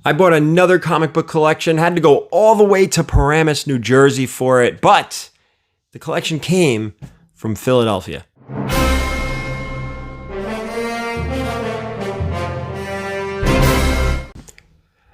I bought another comic book collection, had to go all the way to Paramus, New Jersey for it, but the collection came from Philadelphia.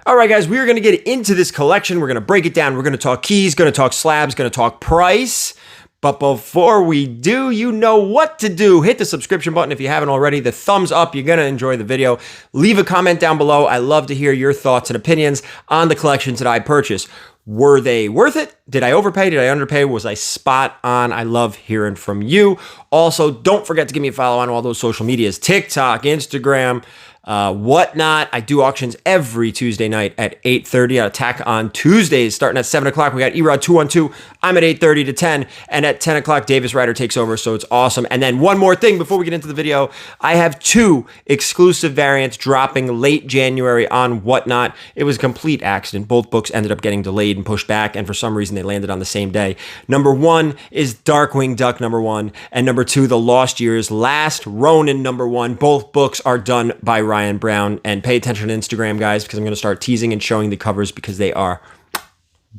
All right, guys, we are going to get into this collection. We're going to break it down. We're going to talk keys, going to talk slabs, going to talk price. But before we do, you know what to do. Hit the subscription button if you haven't already. The thumbs up. You're going to enjoy the video. Leave a comment down below. I love to hear your thoughts and opinions on the collections that I purchased. Were they worth it? Did I overpay? Did I underpay? Was I spot on? I love hearing from you. Also, don't forget to give me a follow on all those social medias. TikTok, Instagram, whatnot. I do auctions every Tuesday night at 8:30. I attack on Tuesdays starting at 7 o'clock. We got Erod 212. I'm at 8:30 to 10. And at 10 o'clock, Davis Ryder takes over. So it's awesome. And then one more thing before we get into the video. I have 2 exclusive variants dropping late January on Whatnot. It was a complete accident. Both books ended up getting delayed and pushed back. And for some reason, they landed on the same day. Number 1 is Darkwing Duck number 1. And number 2, The Lost Years, Last Ronin number 1. Both books are done by Ryan Brown. And pay attention to Instagram, guys, because I'm going to start teasing and showing the covers because they are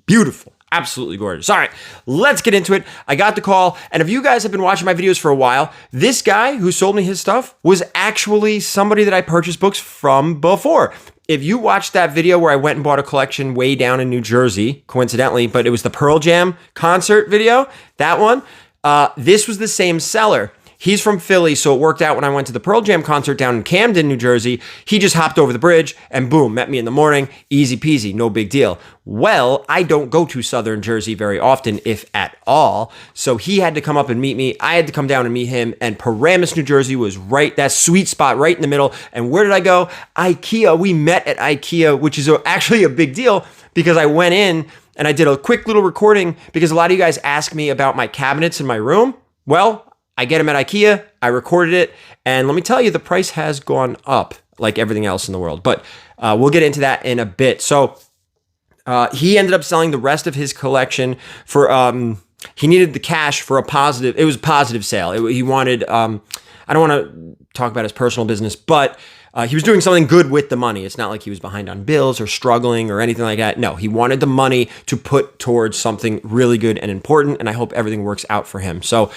beautiful. Absolutely gorgeous. All right, let's get into it. I got the call, and if you guys have been watching my videos for a while, this guy who sold me his stuff was actually somebody that I purchased books from before. If you watched that video where I went and bought a collection way down in New Jersey, coincidentally, but it was the Pearl Jam concert video, that one, this was the same seller. He's from Philly, so it worked out when I went to the Pearl Jam concert down in Camden, New Jersey. He just hopped over the bridge and boom, met me in the morning. Easy peasy, no big deal. Well, I don't go to Southern Jersey very often, if at all. So he had to come up and meet me. I had to come down and meet him. And Paramus, New Jersey was right, that sweet spot right in the middle. And where did I go? Ikea. We met at Ikea, which is actually a big deal because I went in and I did a quick little recording because a lot of you guys ask me about my cabinets in my room. Well, I get them at Ikea, I recorded it, and let me tell you, the price has gone up like everything else in the world. But we'll get into that in a bit. So he ended up selling the rest of his collection for, he needed the cash for it was a positive sale. He wanted, I don't want to talk about his personal business, but he was doing something good with the money. It's not like he was behind on bills or struggling or anything like that. No, he wanted the money to put towards something really good and important, and I hope everything works out for him. So,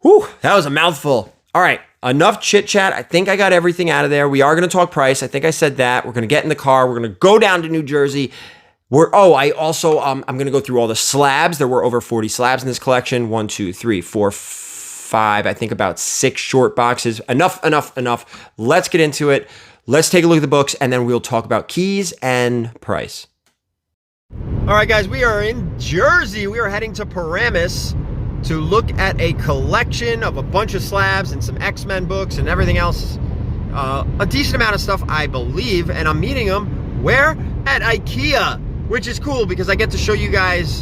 whew, that was a mouthful. All right, enough chit chat. I think I got everything out of there. We are going to talk price. I think I said that. We're going to get in the car. We're going to go down to New Jersey. I also, I'm going to go through all the slabs. There were over 40 slabs in this collection. 1, 2, 3, 4, 5, I think about 6 short boxes. Enough. Let's get into it. Let's take a look at the books, and then we'll talk about keys and price. All right, guys, we are in Jersey. We are heading to Paramus to look at a collection of a bunch of slabs and some X-Men books and everything else. A decent amount of stuff, I believe, and I'm meeting them where? At Ikea, which is cool because I get to show you guys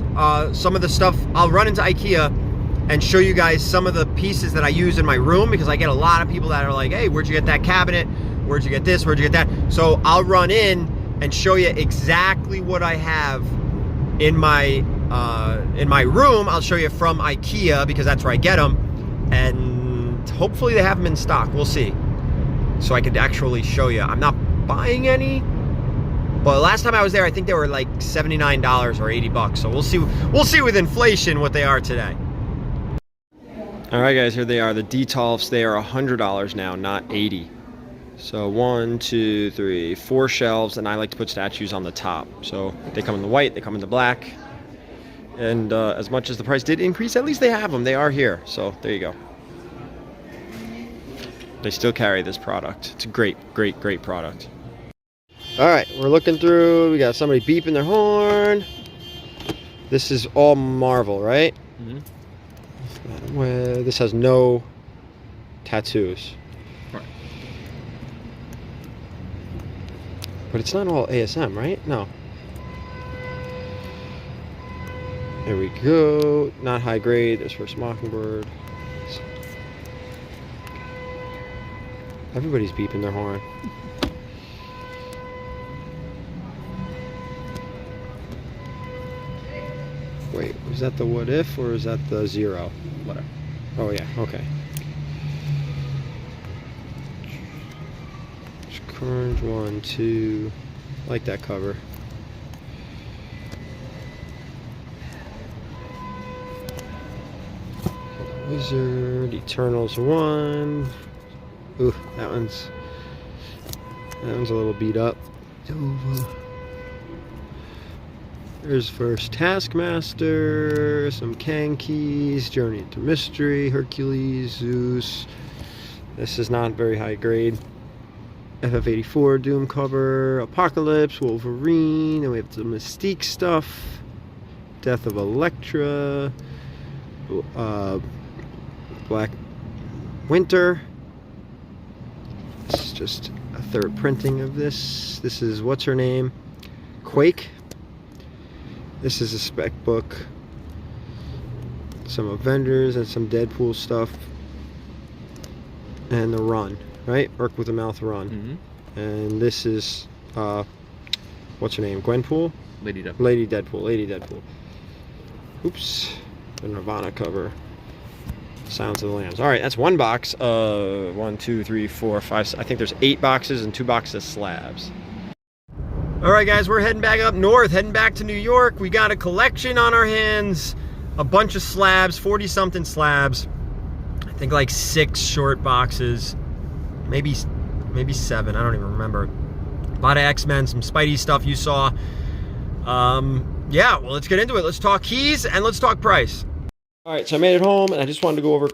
some of the stuff. I'll run into Ikea and show you guys some of the pieces that I use in my room because I get a lot of people that are like, hey, where'd you get that cabinet? Where'd you get this? Where'd you get that? So I'll run in and show you exactly what I have in my room. I'll show you from Ikea because that's where I get them, and hopefully they have them in stock. We'll see. So I could actually show you. I'm not buying any, but last time I was there, I think they were like $79 or 80 bucks. So we'll see. We'll see with inflation what they are today. All right, guys, here they are. The Detolfs. They are $100 now, not 80. So 1, 2, 3, 4 shelves, and I like to put statues on the top. So they come in the white, they come in the black. And as much as the price did increase, at least they have them. They are here. So there you go. They still carry this product. It's a great product. All right, we're looking through. We got somebody beeping their horn. This is all Marvel, right? Mm-hmm. Well, this has no tattoos. Right. But it's not all ASM, right? No. There we go. Not high grade. There's First Mockingbird. Everybody's beeping their horn. Wait, was that the What If or is that the Zero? Whatever. Oh yeah, okay. Orange 1, 2. like that cover. Wizard, Eternals 1. Ooh, that one's a little beat up. There's first Taskmaster, some Kang keys, Journey into Mystery, Hercules, Zeus. This is not very high grade. FF84 Doom cover, Apocalypse, Wolverine, and we have the Mystique stuff. Death of Elektra, Black Winter. This is just a third printing of this. This is, what's her name? Quake. This is a spec book. Some Avengers and some Deadpool stuff. And the Run, right? Work with the Mouth Run. Mm-hmm. And this is, what's her name? Gwenpool? Lady Deadpool. Lady Deadpool. Oops. The Nirvana cover. Sounds of the Lambs. All right, that's one box. 1, 2, 3, 4, 5. I think there's 8 boxes and 2 boxes of slabs. All right, guys, we're heading back up north, heading back to New York. We got a collection on our hands, a bunch of slabs, 40-something slabs. I think like 6 short boxes, maybe 7. I don't even remember. A lot of X-Men, some Spidey stuff you saw. Yeah, well, let's get into it. Let's talk keys and let's talk price. All right, so I made it home, and I just wanted to go over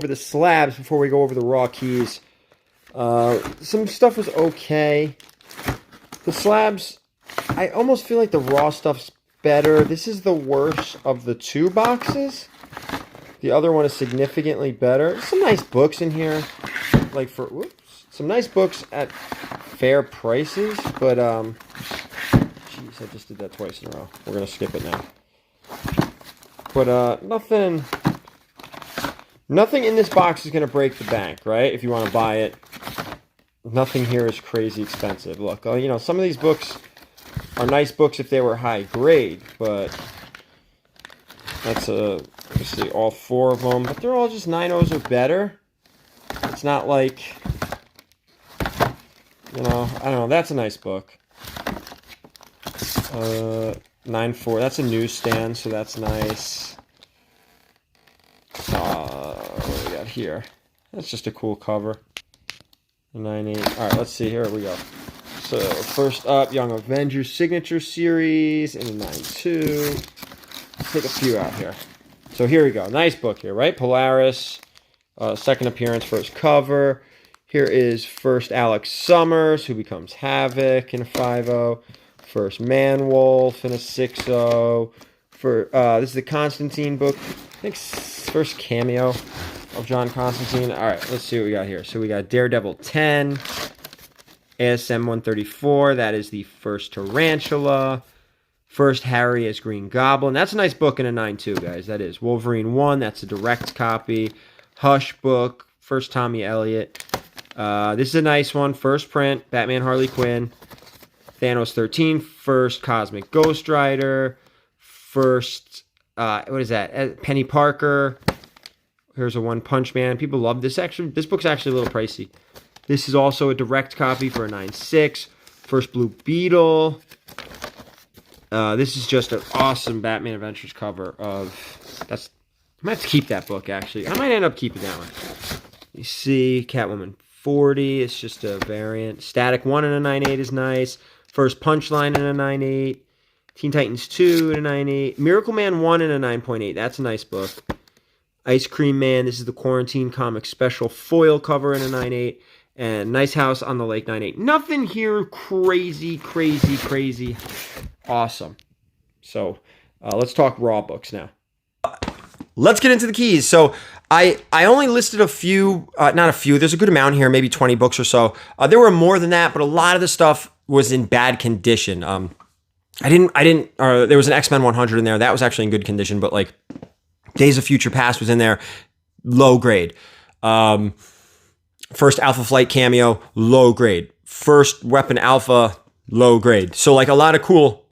the slabs before we go over the raw keys. Some stuff was okay. The slabs, I almost feel like the raw stuff's better. This is the worst of the 2 boxes. The other one is significantly better. There's some nice books in here, like some nice books at fair prices, but jeez, I just did that twice in a row. We're gonna skip it now. But nothing in this box is gonna break the bank, right? If you want to buy it, nothing here is crazy expensive. Look, you know, some of these books are nice books if they were high grade, but that's obviously all 4 of them. But they're all just 9.0s or better. It's not like, you know, I don't know. That's a nice book. 9.4. That's a newsstand, so that's nice. What do we got here? That's just a cool cover. 9.8. All right, let's see. Here we go. So first up, Young Avengers Signature Series in a 9.2. Let's take a few out here. So here we go. Nice book here, right? Polaris. Second appearance, first cover. Here is first Alex Summers, who becomes Havoc in a 5.0. First Man-Wolf in a 6.0. This is the Constantine book. I think first cameo of John Constantine. All right, let's see what we got here. So we got Daredevil 10, ASM 134. That is the first Tarantula. First Harry as Green Goblin. That's a nice book in a 9.2, guys. That is. Wolverine 1. That's a direct copy. Hush book. First Tommy Elliott. This is a nice one. First print. Batman Harley Quinn. Thanos 13, first Cosmic Ghost Rider, first, what is that? Penny Parker. Here's a One Punch Man. People love this. Actually, this book's actually a little pricey. This is also a direct copy for a 9.6. First Blue Beetle. This is just an awesome Batman Adventures cover of, I might have to keep that book, actually. I might end up keeping that one. You see, Catwoman 40. It's just a variant. Static 1 in a 9.8 is nice. First Punchline in a 9.8. Teen Titans 2 in a 9.8. Miracle Man 1 in a 9.8. That's a nice book. Ice Cream Man. This is the Quarantine Comics Special foil cover in a 9.8. And Nice House on the Lake 9.8. Nothing here crazy awesome. So let's talk raw books now. Let's get into the keys. So I only listed a few, not a few. There's a good amount here, maybe 20 books or so. There were more than that, but a lot of the stuff was in bad condition. There was an X-Men 100 in there. That was actually in good condition, but like Days of Future Past was in there, low grade. First Alpha Flight cameo, low grade. First Weapon Alpha, low grade. So like a lot of cool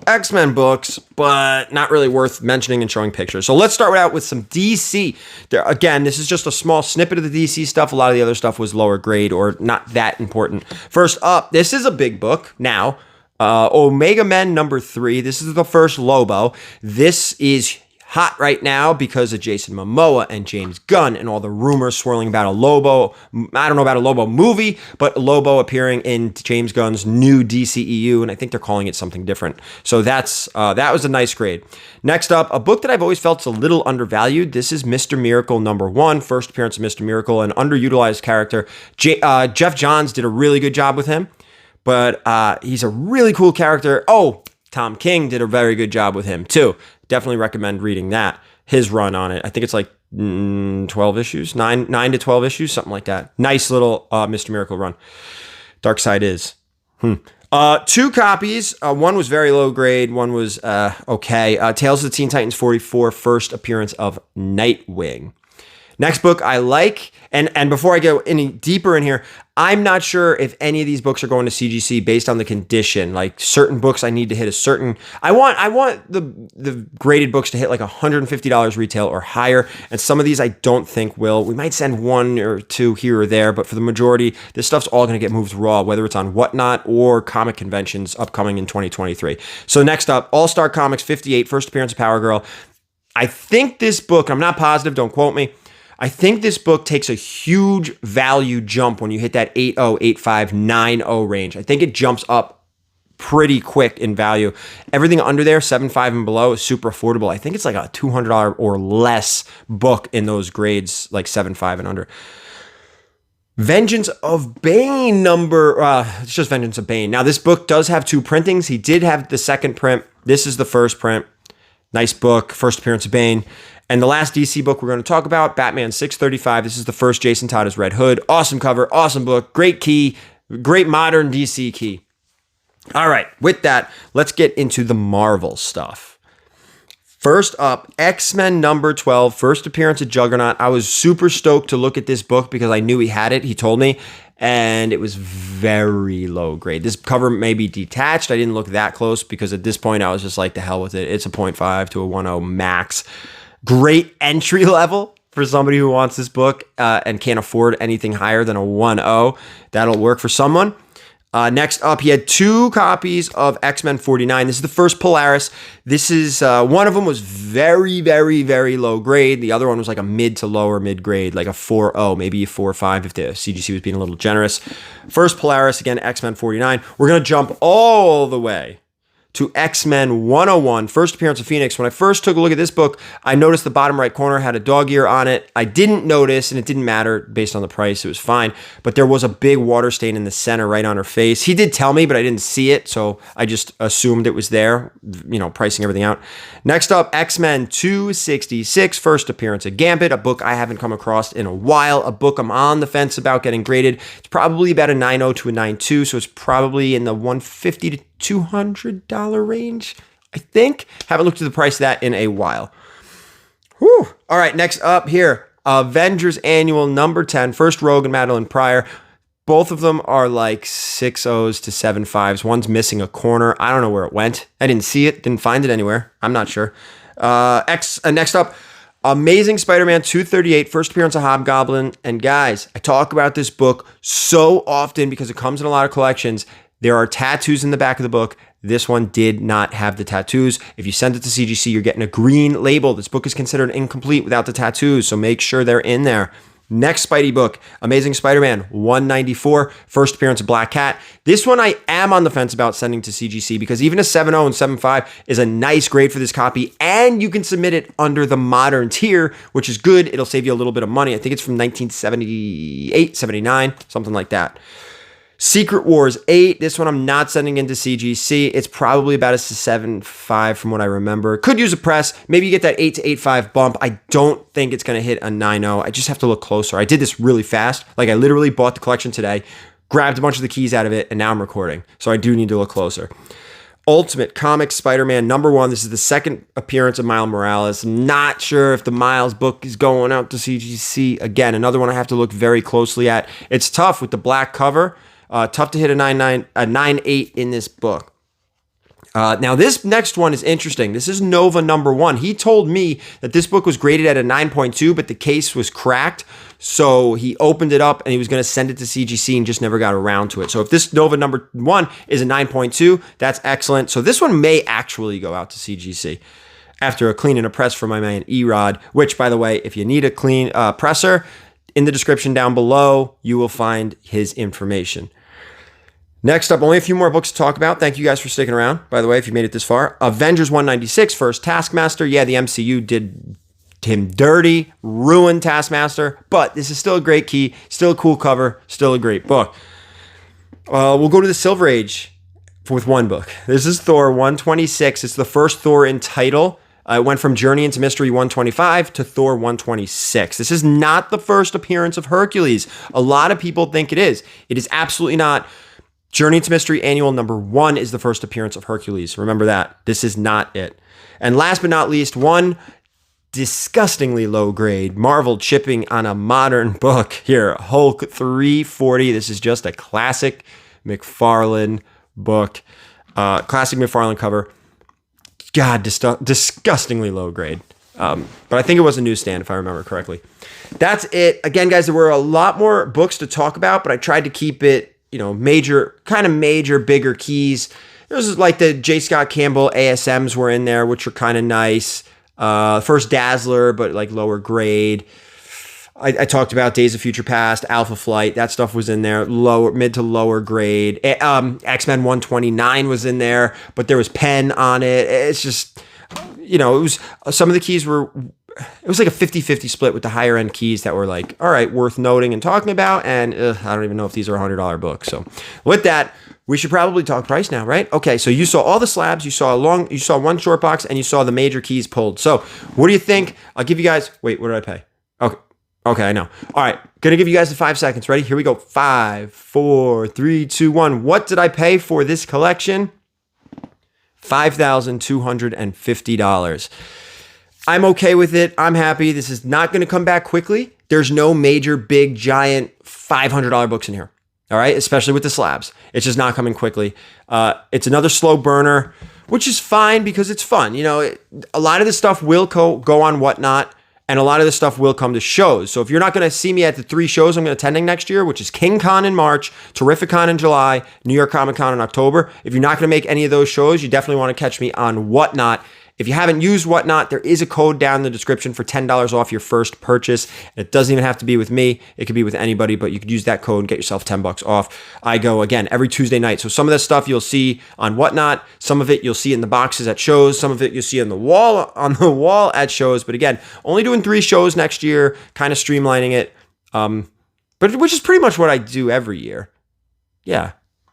X-Men books, but not really worth mentioning and showing pictures. So let's start out with some DC. Again, this is just a small snippet of the DC stuff. A lot of the other stuff was lower grade or not that important. First up, this is a big book now. Omega Men #3. This is the first Lobo. This is hot right now because of Jason Momoa and James Gunn and all the rumors swirling about a Lobo. I don't know about a Lobo movie, but Lobo appearing in James Gunn's new DCEU, and I think they're calling it something different. So that was a nice grade. Next up, a book that I've always felt is a little undervalued. This is Mr. Miracle #1, first appearance of Mr. Miracle, an underutilized character. Jeff Johns did a really good job with him, but he's a really cool character. Oh, Tom King did a very good job with him too. Definitely recommend reading that. His run on it. I think it's like 12 issues, 9 to 12 issues, something like that. Nice little Mr. Miracle run. Dark Side is. 2 copies. One was very low grade. One was okay. Tales of the Teen Titans 44, first appearance of Nightwing. Next book I like, and before I go any deeper in here, I'm not sure if any of these books are going to CGC based on the condition. Like certain books I need to hit a certain, I want the graded books to hit like $150 retail or higher, and some of these I don't think will. We might send 1 or 2 here or there, but for the majority, this stuff's all going to get moved raw, whether it's on Whatnot or comic conventions upcoming in 2023. So next up, All-Star Comics 58, first appearance of Power Girl. I think this book, I'm not positive, don't quote me, I think this book takes a huge value jump when you hit that 80, 85, 90 range. I think it jumps up pretty quick in value. Everything under there, 75 and below, is super affordable. I think it's like a $200 or less book in those grades, like 75 and under. Vengeance of Bane it's just Vengeance of Bane. Now, this book does have 2 printings. He did have the second print. This is the first print. Nice book, first appearance of Bane. And the last DC book we're going to talk about, Batman 635. This is the first Jason Todd as Red Hood. Awesome cover, awesome book, great key, great modern DC key. All right, with that, let's get into the Marvel stuff. First up, X-Men #12, first appearance of Juggernaut. I was super stoked to look at this book because I knew he had it. He told me, and it was very low grade. This cover may be detached. I didn't look that close because at this point I was just like, the hell with it. It's a 0.5 to a 1.0 max. Great entry level for somebody who wants this book and can't afford anything higher than a 1.0. That'll work for someone. Next up, he had 2 copies of X-Men 49. This is the first Polaris. This is, one of them was very, very, very low grade. The other one was like a mid to lower mid grade, like a 4.0, maybe a 4.5 if the CGC was being a little generous. First Polaris, again, X-Men 49. We're going to jump all the way to X-Men 101, first appearance of Phoenix. When I first took a look at this book, I noticed the bottom right corner had a dog ear on it. I didn't notice, and it didn't matter based on the price, it was fine, but there was a big water stain in the center right on her face. He did tell me, but I didn't see it, so I just assumed it was there, pricing everything out. Next up, X-Men 266, first appearance of Gambit, a book I haven't come across in a while, a book I'm on the fence about getting graded. It's probably about a 9.0 to a 9.2, so it's probably in the $150 to $200 range, I think. Haven't looked at the price of that in a while. Whew. All right, next up here, Avengers Annual #10, first Rogue and Madeline Pryor. Both of them are like 6.0s to 7.5s. One's missing a corner. I don't know where it went. I didn't see it, didn't find it anywhere. I'm not sure. Next up, Amazing Spider-Man 238, first appearance of Hobgoblin. And guys, I talk about this book so often because it comes in a lot of collections. There are tattoos in the back of the book. This one did not have the tattoos. If you send it to CGC, you're getting a green label. This book is considered incomplete without the tattoos, so make sure they're in there. Next Spidey book, Amazing Spider-Man 194, first appearance of Black Cat. This one I am on the fence about sending to CGC because even a 7.0 and 7.5 is a nice grade for this copy, and you can submit it under the modern tier, which is good. It'll save you a little bit of money. I think it's from 1978, 79, something like that. Secret Wars 8. This one I'm not sending into CGC. It's probably about a 7.5 from what I remember. Could use a press. Maybe you get that 8 to 8.5 bump. I don't think it's going to hit a 9.0. I just have to look closer. I did this really fast. Like I literally bought the collection today, grabbed a bunch of the keys out of it, and now I'm recording. So I do need to look closer. Ultimate Comics Spider-Man #1. This is the second appearance of Miles Morales. Not sure if the Miles book is going out to CGC. Again, another one I have to look very closely at. It's tough with the black cover. Tough to hit a 9.8 in this book. Now, this next one is interesting. This is Nova #1. He told me that this book was graded at a 9.2, but the case was cracked. So he opened it up and he was going to send it to CGC and just never got around to it. So if this Nova #1 is a 9.2, that's excellent. So this one may actually go out to CGC after a clean and a press for my man Erod, which, by the way, if you need a clean presser, in the description down below, you will find his information. Next up, only a few more books to talk about. Thank you guys for sticking around, by the way, if you made it this far. Avengers 196, first Taskmaster. Yeah, the MCU did him dirty, ruined Taskmaster, but this is still a great key, still a cool cover, still a great book. We'll go to the Silver Age with one book. This is Thor 126. It's the first Thor in title. It went from Journey into Mystery 125 to Thor 126. This is not the first appearance of Hercules. A lot of people think it is. It is absolutely not. Journey into Mystery Annual #1 is the first appearance of Hercules. Remember that. This is not it. And last but not least, one disgustingly low grade Marvel chipping on a modern book here, Hulk 340. This is just a classic McFarlane book. Classic McFarlane cover. God, disgustingly low grade. But I think it was a newsstand, if I remember correctly. That's it. Again, guys, there were a lot more books to talk about, but I tried to keep it, major, bigger keys. There's like the J. Scott Campbell ASMs were in there, which are kind of nice. First Dazzler, but like lower grade. I talked about Days of Future Past, Alpha Flight. That stuff was in there, mid to lower grade. X-Men 129 was in there, but there was pen on it. It's just, it was, some of the keys were, it was like a 50-50 split with the higher end keys that were like, all right, worth noting and talking about. And I don't even know if these are $100 books. So with that, we should probably talk price now, right? Okay, so you saw all the slabs, you saw one short box, and you saw the major keys pulled. So what do you think? I'll give you guys, wait, what did I pay? Okay, I know. All right, gonna give you guys the 5 seconds. Ready? Here we go. 5, 4, 3, 2, 1. What did I pay for this collection? $5,250. I'm okay with it. I'm happy. This is not going to come back quickly. There's no major, big, giant $500 books in here. All right, especially with the slabs. It's just not coming quickly. It's another slow burner, which is fine because it's fun. A lot of this stuff will go on Whatnot, and a lot of this stuff will come to shows. So if you're not going to see me at the 3 shows I'm going to attending next year, which is King Con in March, Terrificon in July, New York Comic Con in October, if you're not going to make any of those shows, you definitely want to catch me on Whatnot. If you haven't used Whatnot, there is a code down in the description for $10 off your first purchase. It doesn't even have to be with me. It could be with anybody, but you could use that code and get yourself $10 off. I go, again, every Tuesday night. So some of this stuff you'll see on Whatnot. Some of it you'll see in the boxes at shows. Some of it you'll see on the wall at shows. But again, only doing 3 shows next year, kind of streamlining it. But which is pretty much what I do every year. Yeah.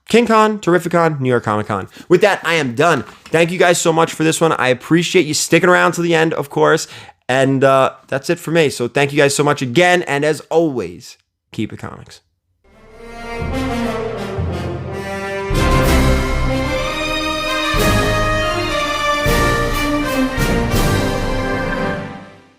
King Con, Terrificon, New York Comic Con. With that, I am done. Thank you guys so much for this one. I appreciate you sticking around to the end, of course. And that's it for me. So thank you guys so much again. And as always, keep it comics.